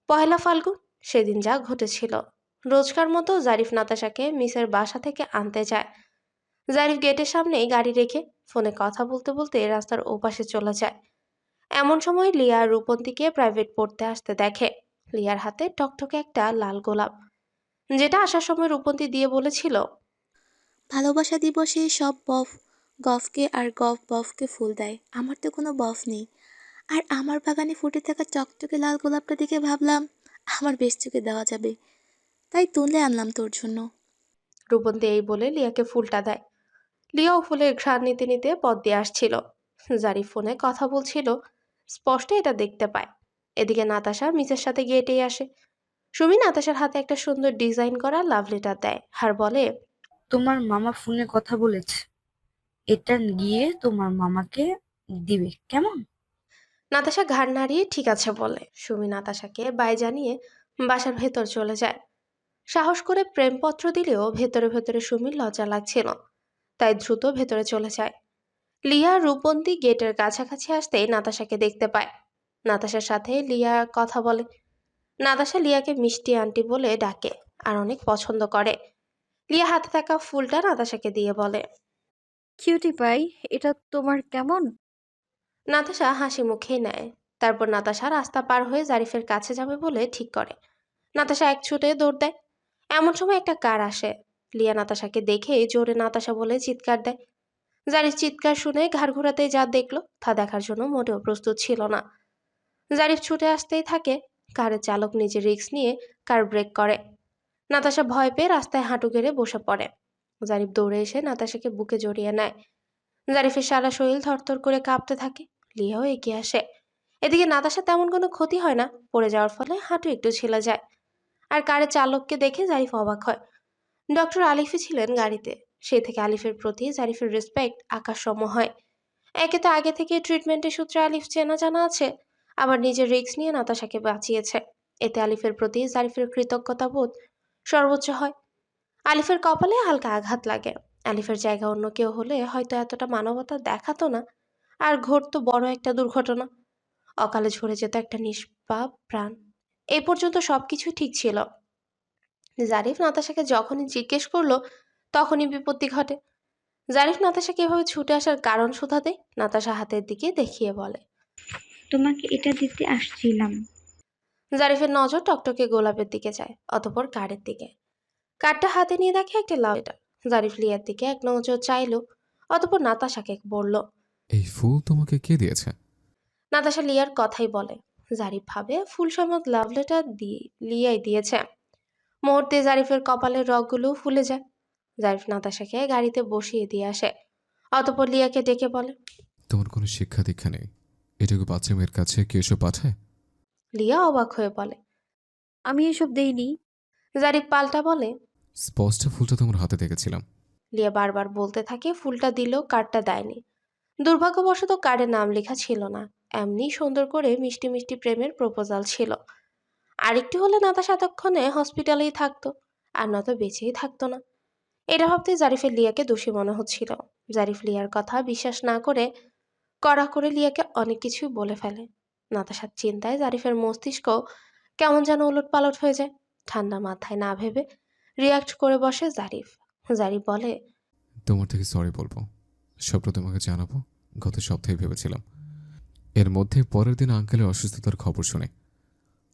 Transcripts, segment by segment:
পহেলা ফাল্গুন, সেদিন যা ঘটেছিল। রোজকার মতো জারিফ নাতাশাকে মিসের বাসা থেকে আনতে যায়। জারিফ গেটের সামনেই গাড়ি রেখে ফোনে কথা বলতে বলতে রাস্তার ওপাশে চলে যায়। এমন সময় লিয়া আর রূপন্তীকে প্রাইভেট পড়তে আসতে দেখে। লিয়ার হাতে টকটকে একটা লাল গোলাপ, যেটা আসার সময় রূপন্তী দিয়ে বলেছিল, ভালোবাসা দিবসে সব বফ গফকে আর গফ বফকে ফুল দেয়, আমার তো কোনো বফ নেই। আর আমার বাগানে ফুটে থাকা চকচকে লাল গোলাপটা দেখে ভাবলাম আমার বেশ চোখে দেওয়া যাবে, তাই তুলে আনলাম তোর জন্য। রূপন্তী এই বলে লিয়াকে ফুলটা দেয়। লিয়াও ফুলের ঘ্রাণ নিতে নিতে পথ দিয়ে আসছিল। জারিফ ফোনে কথা বলছিল, স্পষ্ট এটা দেখতে পায়। এদিকে নাতাশা মিসের সাথে গেটেই আসে। সুমি নাতাশার হাতে একটা সুন্দর ডিজাইন করা লাভ লেটার দেয় আর বলে, তোমার মামা ফোনে কথা বলেছে, এটা গিয়ে তোমার মামাকে দিবে কেমন? নাতাশা ঘাড় নাড়িয়ে ঠিক আছে বলে। সুমি নাতাশাকে বাই জানিয়ে বাসার ভেতর চলে যায়। সাহস করে প্রেমপত্র দিলেও ভেতরে ভেতরে সুমির লজ্জা লাগছিল, তাই দ্রুত ভেতরে চলে যায়। লিয়া রূপন্তী গেটের কাছাকাছি আসতেই নাতাশাকে দেখতে পায়। নাতাশার সাথে লিয়া কথা বলে। নাতাশা লিয়াকে মিষ্টি আন্টি বলে ডাকে আর অনেক পছন্দ করে। লিয়া হাতে থাকা ফুলটা নাতাশাকে দিয়ে বলে। কিউটি পাই, এটা তোমার কেমন? নাতাশা হাসি মুখেই নেয়। তারপর নাতাশা রাস্তা পার হয়ে জারিফের কাছে যাবে বলে ঠিক করে। নাতাশা এক ছুটে দৌড় দেয়। এমন সময় একটা কার আসে। লিয়া নাতাশাকে দেখে জোরে নাতাশা বলে চিৎকার দেয়। জারিফ চিৎকার শুনে ঘাড় ঘোরাতেই যা দেখলো তা দেখার জন্য মোটেও প্রস্তুত ছিল না। জারিফ ছুটে আসতেই থাকে। কারের চালক নিজে রিস্ক নিয়ে কার ব্রেক করে। নাতাশা ভয় পেয়ে রাস্তায় হাঁটু গেড়ে বসে পড়ে। জারিফ দৌড়ে এসে নাতাশাকে বুকে জড়িয়ে নেয়। জারিফের সারা শরীর থরথর করে কাঁপতে থাকে। লিয়াও এগিয়ে আসে। এদিকে নাতাশা তেমন কোনো ক্ষতি হয় না, পড়ে যাওয়ার ফলে হাঁটু একটু ছিলে যায়। আর কারের চালককে দেখে জারিফ অবাক হয়। ডক্টর আলিফই ছিলেন গাড়িতে। সেই থেকে আলিফের প্রতি জারিফের রেসপেক্ট আকাশসম হয়। একে তো আগে থেকে ট্রিটমেন্টের সূত্রে আলিফ চেনা জানা আছে, আবার নিজের রিস্ক নিয়ে নাতাশাকে বাঁচিয়েছে। এতে আলিফের প্রতি জারিফের কৃতজ্ঞতা বোধ সর্বোচ্চ হয়। আলিফের কপালে হালকা আঘাত লাগে। আলিফের জায়গা অন্য কেউ হলে হয়তো এতটা মানবতা দেখাতো না, আর ঘটতো বড় একটা দুর্ঘটনা। অকালে ঝরে যেত একটা নিষ্পাপ প্রাণ। এই পর্যন্ত সবকিছু ঠিক ছিল। জারিফ নাতাশাকে যখনই জিজ্ঞেস করলো, তখনই বিপত্তি ঘটে। জারিফ নাতাশাকে এভাবে ছুটে আসার কারণ শোধাতে নাতাশা হাতের দিকে দেখিয়ে বলে। তোমাকে এটা দিতে আসছিলাম। জারিফের নজর টকটকে গোলাপের দিকে যায়, অতঃপর কার্ডের দিকে। কার্ডটা হাতে নিয়ে দেখে একটা লাভ লেটার। জারিফ লিয়ার দিকে এক নজর চাইলো, অতঃপর নাতাশাকে বলল। এই ফুল তোমাকে কে দিয়েছে? নাতাশা লিয়ার কথাই বলে। জারিফ ভাবে ফুল সমেত লাভ লেটার দিয়ে লিয়াই দিয়েছে। মুহূর্তে জারিফের কপালের রগগুলো ফুলে যায়। জারিফ নাতাশাকে গাড়িতে বসিয়ে দিয়ে আসে, অতঃপর লিয়াকে ডেকে বলে। তোমার কোনো শিক্ষা দীক্ষা নেই, এটুকু বাচ্চা মেয়ের কাছে কে এসব পাঠায়? লিয়া অবাক হয়ে বলে। আমি এসব দেইনি। জারিফ পাল্টা বলে। স্পষ্ট ফুলটা তোমার হাতে দেখেছিলাম। লিয়া বারবার বলতে থাকে ফুলটা দিলেও কার্ডটা দেয়নি। দুর্ভাগ্যবশত কার্ডে নাম লেখা ছিল না, এমনি সুন্দর করে মিষ্টি মিষ্টি প্রেমের প্রপোজাল ছিল। আরেকটু হলে নাতাশা এতক্ষণে হসপিটালেই থাকতো, আর নয়তো বেঁচেই থাকতো না। এটা ভাবতে জারিফের লিয়াকে দোষী মনে হচ্ছিল। জারিফ লিয়ার কথা বিশ্বাস না করে কড়া করে লিয়াকে অনেক কিছুই বলে ফেলে। নাতাশার চিন্তায় জারিফের মস্তিষ্ক কেমন যেন উলটপালট হয়ে যায়। ঠান্ডা মাথায় না ভেবে রিয়াক্ট করে বসে জারিফ। জারিফ বলে। তোমার থেকে সরি বলবো, সবটা তোমাকে জানাবো। গত সপ্তাহে ভেবেছিলাম, এর মধ্যে পরের দিন আঙ্কেলের অসুস্থতার খবর শুনে,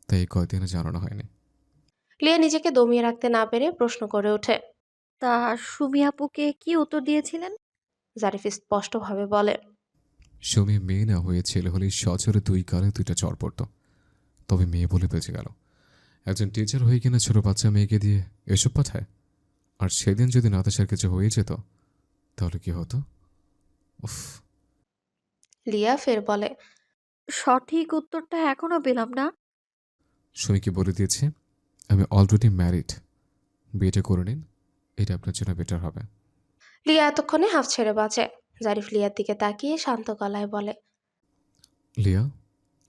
তাই এই কয়দিনে জানানো হয়নি। লিয়া নিজেকে দমিয়ে রাখতে না পেরে প্রশ্ন করে ওঠে। তা সুমি আপুকে কি উত্তর দিয়েছিলেন? জারিফ স্পষ্টভাবে বলে। সুমি মেয়ে না হয়ে ছেলে হলেই সচরে দুই গালে দুইটা চড় পড়ত, তবে মেয়ে বলে বেঁচে গেল। একজন টিচার হয়ে কিনা ছোট বাচ্চা মেয়েকে দিয়ে এসব পাঠায়। আর সেদিন যদি নাতাশার কিছু হয়ে যেত, তাহলে কি হতো? উফ। লিয়া ফের বলে। সঠিক উত্তরটা এখনো পেলাম না। সুমিকে বলে দিয়েছে আমি অলরেডি ম্যারিড, বিয়েটা করে নিন, এটা আপনার জন্য বেটার হবে। লিয়া এতক্ষণে হাফ ছেড়ে বাঁচে। জারিফ লিয়ার দিকে তাকিয়ে শান্ত গলায় বলে। লিয়া,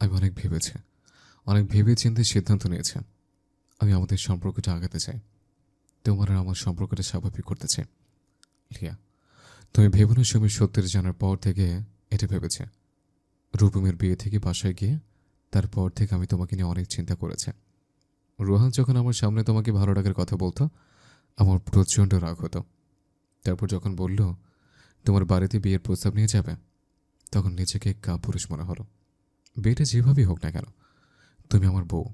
আমি অনেক ভেবে চিন্তে সিদ্ধান্ত নিয়েছি। আমি আমাদের সম্পর্কটা আগাতে চাই, তোমার আর আমার সম্পর্কটা স্বাভাবিক করতে চাই। লিয়া, তুমি ভেবো না সুমির সত্যের জানার পর থেকে এটা ভেবেছে। রূপমের বিয়ে থেকে বাসায় গিয়ে তারপর থেকে আমি তোমাকে নিয়ে অনেক চিন্তা করেছি। রোহান যখন আমার সামনে তোমাকে ভালো রাখার কথা বলতো আমার প্রচণ্ড রাগ হতো। তারপর যখন বলল তোমার বাড়িতে বিয়ের প্রস্তাব নিয়ে যাবে, তখন নিজেকে কাপুরুষ মনে হলো। বিয়েটা যেভাবেই হোক না কেন, তুমি আমার বউ,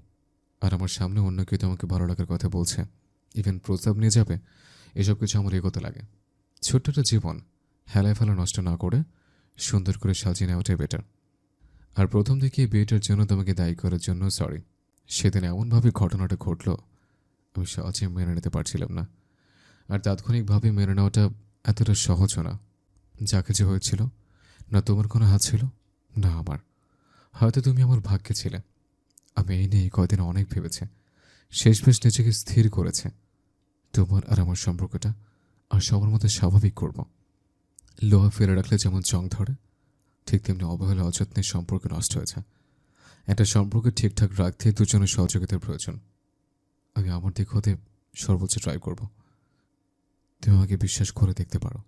আর আমার সামনে অন্য কেউ তোমাকে ভালো লাগার কথা বলছে, ইভেন প্রস্তাব নিয়ে যাবে, এসব কিছু আমার এগোতে লাগে। ছোট্ট একটা জীবন হেলায় ফেলা নষ্ট না করে সুন্দর করে সাজিয়ে নেওয়াটাই বেটার। আর প্রথম দিকে এই বিয়েটার জন্য তোমাকে দায়ী করার জন্য সরি। সেদিন এমনভাবে ঘটনাটা ঘটলো, আমি সহজে মেনে নিতে পারছিলাম না। আর তাৎক্ষণিকভাবে মেনে নেওয়াটা এতটা সহজও না। যা কিছু হয়েছিল, না তোমার কোনো হাত ছিল, না আমার। হয়তো তুমি আমার ভাগ্যে ছিলে। আমি এই নিয়ে এই কয়দিন অনেক ভেবেছি, শেষমেশ নিজেকে স্থির করেছে তোমার আর আমার সম্পর্কটা আর সবার মধ্যে স্বাভাবিক করব। লোহা ফেলে রাখলে যেমন জং ধরে, ঠিক তেমনি অবহেলা অযত্নের সম্পর্ক নষ্ট হয়েছে। একটা সম্পর্ক ঠিকঠাক রাখতে দুজনের সহযোগিতার প্রয়োজন। আমি আমার দিক হতে সর্বোচ্চ ট্রাই করব। তুমি আমাকে বিশ্বাস করে দেখতে পারো।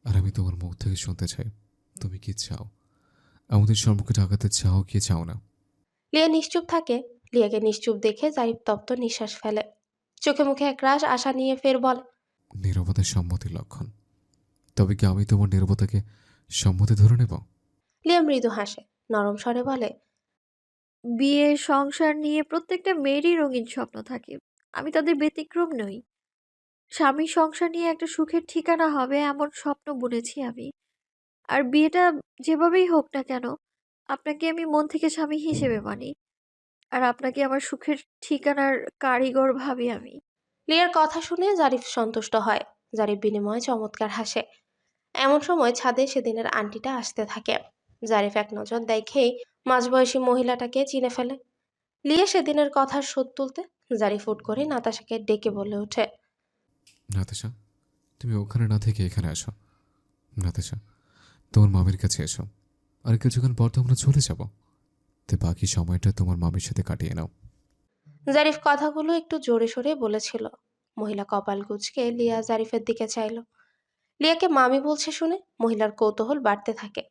আর আমি তোমার মুখ থেকে শুনতে চাই, তুমি কি চাও, আমাদের সম্পর্কটা আগাতে চাও কি চাও না। লিয়া নিশ্চুপ থাকে। লিয়াকে নিশ্চুপ দেখে জারিফ তপ্ত নিঃশ্বাস ফেলে। চোখে মুখে একরাশ আশা নিয়ে ফের বলে, নীরবতা সম্মতির লক্ষণ। তবে কি আমি তোমার নীরবতাকে সম্মতি ধরে নেব? লিয়া মৃদু হাসে, নরম স্বরে বলে, বিয়ে সংসার নিয়ে প্রত্যেকটা মেয়েরই রঙিন স্বপ্ন থাকে। আমি তাদের ব্যতিক্রম নই। স্বামী সংসার নিয়ে একটা সুখের ঠিকানা হবে এমন স্বপ্ন বুনেছি আমি। আর বিয়েটা যেভাবেই হোক না কেন, আপনাকে আমি মন থেকে স্বামী হিসেবে মানি। আর আপনাকে আমার সুখের ঠিকানার কারিগর ভাবি আমি। লিয়ার কথা শুনে জারিফ সন্তুষ্ট হয়। জারিফ বিনিময়ে চমৎকার হাসে। এমন সময় ছাদে সেদিনের আন্টিটা আসতে থাকে। জারিফ এক নজর দেখেই মাঝবয়সী মহিলাটাকে চিনে ফেলে। লিয়া সেদিনের কথার শোধ তুলতে জারিফ হুট করে নাতাশাকে ডেকে বলে ওঠে, নাতাশা, তুমি ওখানে না থেকে এখানে আসো। নাতাশা, তোমার মামির কাছে এসো। আর কিছুক্ষণ পর তো আমরা চলে যাব। তো বাকি সময়টা তোমার মামির সাথে কাটিয়ে নাও। জারিফ কথাগুলো একটু জোরে সোরে বলেছিল। মহিলা কপাল কুঁচকে লিয়া জারিফের দিকে চাইল। লিয়াকে মামি বলছে শুনে মহিলার কৌতূহল বাড়তে থাকে।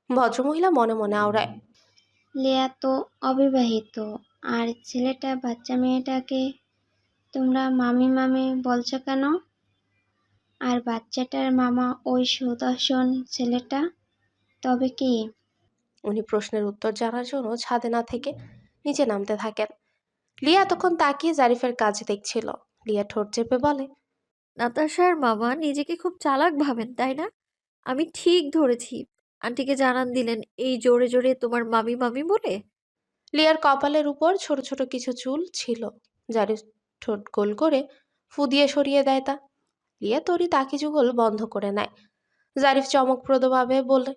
ভদ্রমহিলা মনে মনে আওড়ায়, লিয়া তো অবিবাহিত, আর ছেলেটা বাচ্চা মেয়েটাকে তোমরা মামি মামি বলছো কেন? আর বাচ্চাটার মামা ওই সুদর্শন ছেলেটা তবে কি? উনি প্রশ্নের উত্তর জানার জন্য ছাদে না থেকে নিচে নামতে থাকেন। লিয়া এতক্ষণ তাকিয়ে জারিফের কাজ দেখছিল। লিয়া ঠোঁট চেপে বলে, নাতাশার মামা নিজেকে খুব চালাক ভাবেন, তাই না? আমি ঠিক ধরেছি। আন্টিকে জানান দিলেন এই জোরে জোরে তোমার মামি মামি বলে? লিয়ার কপালের উপর ছোট ছোট কিছু চুল ছিল। জারিফ ঠোঁট গোল করে ফু দিয়ে সরিয়ে দেয় তা। লিয়া তরি তাকি যুগল বন্ধ করে নেয়। জারিফ চমকপ্রদভাবে বলে,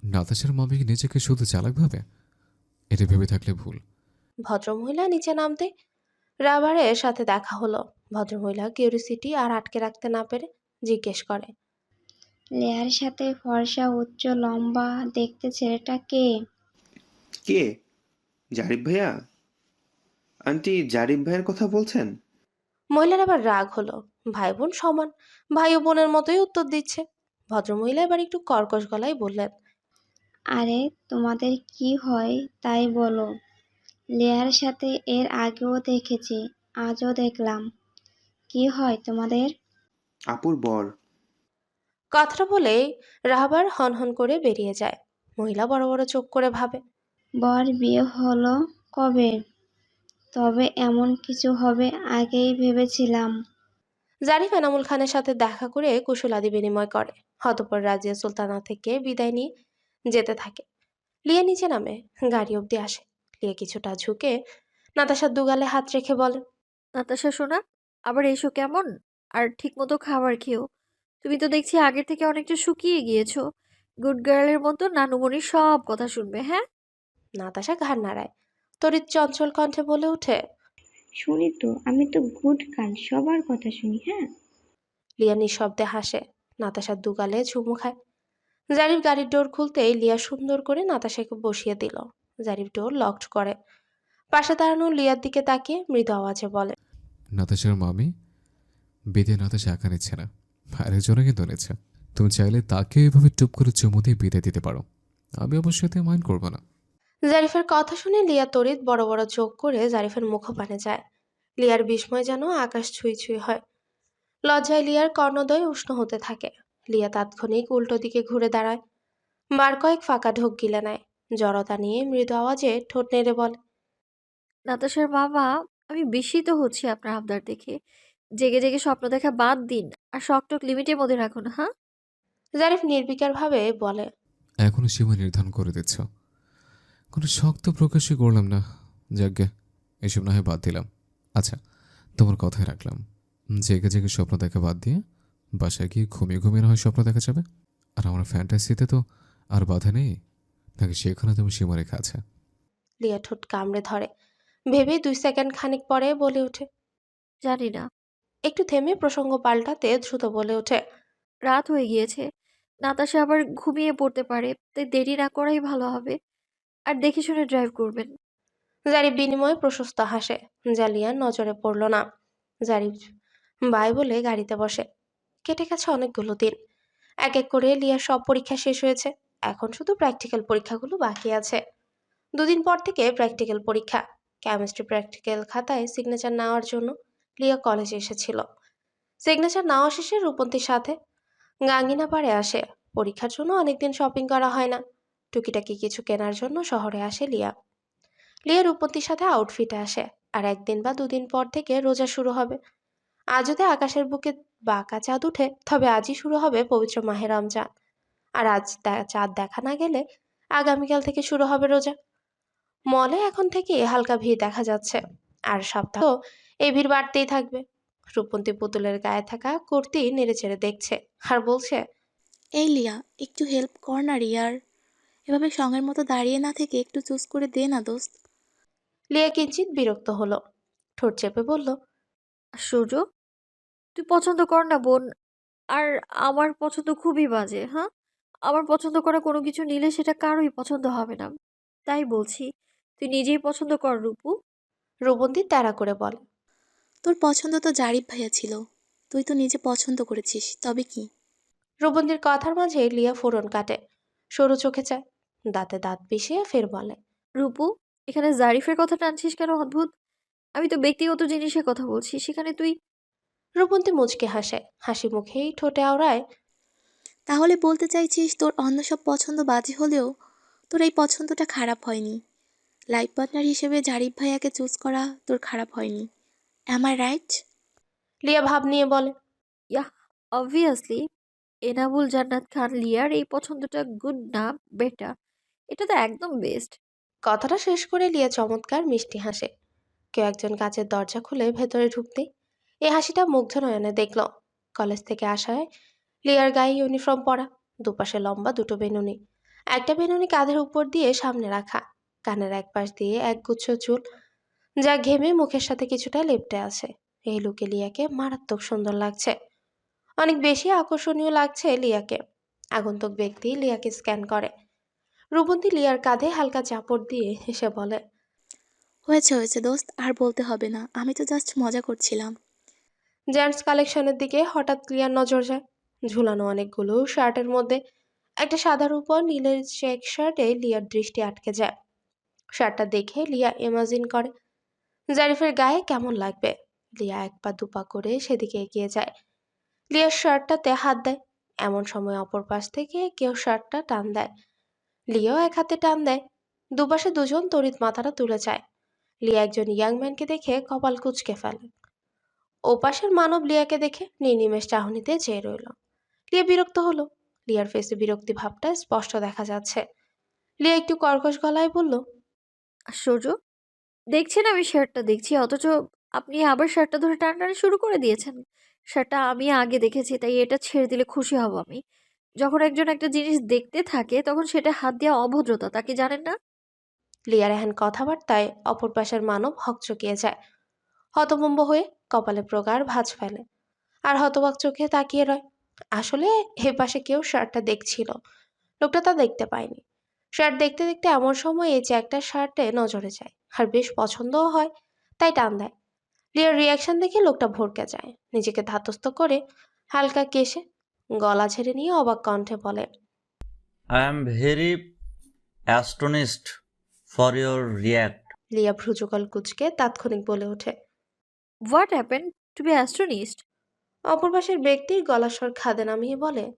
নাতাশার মামি কি নিজেকে শুধু চালাক ভাবে? এটা ভেবে থাকলে ভুল। ভদ্রমহিলা নিচে নামতে রাবারের সাথে দেখা হলো। ভদ্রমহিলা কিউরিসিটি আর আটকে রাখতে না পেরে জিজ্ঞেস করে, লেয়ার সাথে ফর্সা উচ্চ লম্বা দেখতে ছেলেটা কে? কে? জারিফ ভাইয়া? আন্টি জারিফ ভাইয়ের কথা বলছেন? মহিলার আবার রাগ হলো। ভাই বোন সমান, ভাই ও বোনের মতোই উত্তর দিচ্ছে। ভদ্রমহিলা এবার একটু কর্কশ গলায় বললেন, আরে তোমাদের কি হয় তাই বলো। লেয়ার সাথে এর আগেও দেখেছি, আজও দেখলাম। কি হয় তোমাদের? আপুর বর। কথাটা বলে রাহাবার হনহন করে বেরিয়ে যায়। মহিলা বড় বড় চোখ করে ভাবে, বর বিয়ে হলো কবে? তবে এমন কিছু হবে আগেই ভেবেছিলাম। জারিফ এনামুল খানের সাথে দেখা করে কুশলাদি বিনিময় করে। অতঃপর রাজিয়া সুলতানা থেকে বিদায় নিয়ে যেতে থাকে। লিয়া নিচে নামে গাড়ি অব্দি আসে। লিয়া কিছুটা ঝুঁকে নাতাশার দুগালে হাত রেখে বলে, নাতাশা সোনা, আবার এসো কেমন? আর ঠিকমতো খাবার খেও। তুমি তো দেখছি আগের থেকে অনেকটা শুকিয়ে গিয়েছো। গুড গার্লের মতো নানুমণির সব কথা শুনবে, হ্যাঁ? নাতাশা ঘাড় নাড়ায়। তড়িৎ চঞ্চল কণ্ঠে বলে ওঠে, শুনি তো, আমি তো গুড গার্ল, সবার কথা শুনি। হ্যাঁ, লিয়া নিঃশব্দে হাসে। নাতাশার দুগালে চুমু খায়। জারিফ গাড়ির ডোর খুলতেই লিয়া সুন্দর করে নাতাশাকে বসিয়ে দিল। জারিফ ডোর লকড করে পাশে দাঁড়ানো লিয়ার দিকে তাকিয়ে মৃদু আওয়াজে বলে, নাতাশার মামি বিদে নাতাশা একা নিচ্ছে না, আরেকজনে কিন্তু নিচ্ছে। তুমি চাইলে তাকে এভাবে টুপ করে চুমু দিয়ে বিদায় দিতে পারো। আমি অবশ্যই এতে মাইন্ড করবো না। জারিফের কথা শুনে লিয়া তড়িৎ বড় বড় চোখ করে জারিফের মুখপানে যায়। লিয়ার বিস্ময় যেন আকাশ ছুঁই ছুঁই হয়। লজ্জায় লিয়ার কর্ণদ্বয় উষ্ণ হতে থাকে। লিয়া তাৎক্ষণিক উল্টো দিকে ঘুরে দাঁড়ায়। বার কয়েক ফাঁকা ঢোক গিলে নেয়। জড়তা নিয়ে মৃদু আওয়াজে ঠোঁট নেড়ে বলে, নাতাশার বাবা, আমি বিস্মিত হচ্ছি আপনার আবদার দেখে। জেগে জেগে স্বপ্ন দেখা বাদ দিন আর শখটক লিমিটের মধ্যে রাখুন, হ্যাঁ? জারিফ নির্বিকারভাবে বলে, এখনো সীমা নির্ধারণ করে দিচ্ছ। কোনো শখ তো প্রকাশই করলাম না। যাজ্ঞা, এসব না হয় বাদ দিলাম। আচ্ছা, তোমার কথাই রাখলাম। জেগে জেগে স্বপ্ন দেখা বাদ দিয়ে বাসায় গিয়ে ঘুমিয়ে ঘুমিয়ে না হয় স্বপ্ন দেখা যাবে। আর আমার ফ্যান্টাসিতে তো আর বাধা নেই, নাকি সেখানে তোমার সীমারেখা আছে? লিয়া ঠোঁট কামড়ে ধরে। ভেবে 2 সেকেন্ড খানিক পরে বলে ওঠে। জানি না। একটু থেমে প্রসঙ্গ পাল্টাতে দ্রুত বলে ওঠে, রাত হয়ে গিয়েছে। নাতাশা আবার ঘুমিয়ে পড়তে পারে, তাই দেরি না করাই ভালো হবে। আর দেখে শুনে ড্রাইভ করবেন। জারিফ বিনিময়ে প্রশস্ত হাসে, যা লিয়ার নজরে পড়ল না। জারিফ বাই বলে গাড়িতে বসে। কেটে গেছে অনেকগুলো দিন। এক এক করে লিয়ার সব পরীক্ষা শেষ হয়েছে। এখন শুধু প্র্যাকটিক্যাল পরীক্ষাগুলো বাকি আছে। 2 দিন পর থেকে প্র্যাকটিক্যাল পরীক্ষা। কেমিস্ট্রি প্র্যাকটিক্যাল খাতায় সিগনেচার নেওয়ার জন্য লিয়া কলেজে এসেছিল। সিগনেচার নেওয়া শেষে রূপন্তীর সাথে গাঙ্গিনা পাড়ে আসে। পরীক্ষার জন্য অনেকদিন শপিং করা হয় না। টুকিটাকি কিছু কেনার জন্য শহরে আসে লিয়া। লিয়া রূপন্তীর সাথে আউটফিটে আসে। আর 1 দিন বা 2 দিন পর থেকে রোজা শুরু হবে। আজ যদি আকাশের বুকে বাঁকা চাঁদ উঠে, তবে আজই শুরু হবে পবিত্র মাহে রমজান। আর আজ চাঁদ দেখা না গেলে আগামীকাল থেকে শুরু হবে রোজা। মলে এখন থেকে হালকা ভিড় দেখা যাচ্ছে। আর সপ্তাহ এই ভিড় বাড়তেই থাকবে। রূপন্তী পুতুলের গায়ে থাকা কুর্তি নেড়েচেড়ে দেখছে আর বলছে, এই লিয়া, একটু হেল্প কর না রিয়ার। এভাবে সঙ্গের মতো দাঁড়িয়ে না থেকে একটু চুজ করে দে না দোস্ত। লিয়া কিঞ্চিত বিরক্ত হলো। ঠোঁট চেপে বলল, আশ্চর্য! তুই পছন্দ কর না বোন। আর আমার পছন্দ খুবই বাজে, হ্যাঁ? আমার পছন্দ করা কোনো কিছু নিলে সেটা কারোই পছন্দ হবে না। তাই বলছি, তুই নিজেই পছন্দ কর রূপু। রূপন্তী তাড়া করে বলে। তোর পছন্দ তো জারিফ ভাইয়া ছিল। তুই তো নিজে পছন্দ করেছিস, তবে কি? রূপন্তীর কথার মাঝে লিয়া ফোড়ন কাটে। সরু চোখে চায়। দাঁতে দাঁত পিষিয়ে ফের বলে, রূপু, এখানে জারিফের কথা টানছিস কেন অদ্ভুত? আমি তো ব্যক্তিগত জিনিসের কথা বলছি, সেখানে তুই। রূপন্তী মুচকে হাসে। হাসি মুখেই ঠোঁটে আওড়ায়, তাহলে বলতে চাইছিস তোর অন্য সব পছন্দ বাজে হলেও তোর এই পছন্দটা খারাপ হয়নি। লাইফ পার্টনার হিসেবে জারিফ ভাইয়াকে চুজ করা তোর খারাপ হয়নি। Am I right? লিয়া ভাব নিয়ে বলে, ইয়াহ, অবভিয়াসলি এনামুল জান্নাত খান লিয়ার এই পছন্দটা গুড না বেটার? এটা তো একদম বেস্ট। কথাটা শেষ করে লিয়া চমৎকার মিষ্টি হাসে। কেউ একজন কাচের দরজা খুলে ভেতরে ঢুকতেই এই হাসিটা মুগ্ধ নয়নে দেখল। কলেজ থেকে আসায় লিয়ার গায়ে ইউনিফর্ম পরা, দুপাশে লম্বা দুটো বেনুনি। একটা বেনুনি কাঁধের উপর দিয়ে সামনে রাখা, কানের এক পাশ দিয়ে একগুচ্ছ চুল, যা ঘেমে মুখের সাথে কিছুটা লেপ্টে আছে। এই লুকে লিয়াকে মারাত্মক সুন্দর লাগছে। অনেক বেশি আকর্ষণীয় লাগছে লিয়াকে। আগন্তুক ব্যক্তি লিয়াকে স্ক্যান করে। রূপন্তী লিয়ার কাঁধে হালকা চাপড় দিয়ে হেসে বলে, হয়েছে হয়েছে দোস্ত, আর বলতে হবে না, আমি তো জাস্ট মজা করছিলাম। জেন্টস কালেকশনের দিকে হঠাৎ লিয়ার নজর যায়। ঝুলানো অনেকগুলো শার্টের মধ্যে একটা সাদার উপর নীলের চেক শার্টে লিয়ার দৃষ্টি আটকে যায়। শার্টটা দেখে লিয়া ইমাজিন করে জারিফের গায়ে কেমন লাগবে। লিয়া এক পা দুপা করে সেদিকে এগিয়ে যায়। লিয়ার শার্টটাতে হাত দেয়। এমন সময় অপর পাশ থেকে কেউ শার্টটা টান দেয়। লিয়াও এক হাতে টান দেয়। দুপাশে দুজন তড়িৎ মাথাটা তুলে যায়। লিয়া একজন ইয়াং ম্যানকে দেখে কপাল কুঁচকে ফেলে। ওপাশের মানব লিয়াকে দেখে নির্নিমেষ চাহনিতে চেয়ে রইল। লিয়া বিরক্ত হলো। লিয়ার ফেসে বিরক্তি ভাবটা স্পষ্ট দেখা যাচ্ছে। লিয়া একটু কর্কশ গলায় বলল, আশ্চর্য! দেখছেন আমি শার্টটা দেখছি, অথচ আপনি আবার শার্টটা ধরে টানাটানি শুরু করে দিয়েছেন। শার্টটা আমি আগে দেখেছি, তাই এটা ছেড়ে দিলে খুশি হব আমি। যখন একজন একটা জিনিস দেখতে থাকে তখন সেটা হাত দেওয়া অভদ্রতা, তা কি জানেন না? লিয়ার এহেন কথাবার্তায় অপর পাশের মানব হকচকিয়ে যায়। হতভম্ব হয়ে কপালে প্রগাঢ় ভাঁজ ফেলে। আর হতবাক চোখে তাকিয়ে রয়। আসলে এ পাশে কেউ শার্টটা দেখছিল। লোকটা তা দেখতে পায়নি। শার্ট দেখতে দেখতে এমন সময় এই যে একটা শার্টে নজরে যায় আর বেশ পছন্দও হয়, তাই টান দেয়। লিয়ার রিয়াকশন দেখে লোকটা ভড়কে যায়। নিজেকে ধাতস্থ করে হালকা কেশে গলা ঝেড়ে নিয়ে অবাক কণ্ঠে বলে, I am very astonished for your react. লিয়া ভ্রুযুগল কুচকে তাৎক্ষণিক বলে ওঠে। What happen to be astonished? অপর পাশের ব্যক্তির গলার স্বর খাদে নামিয়ে বলে,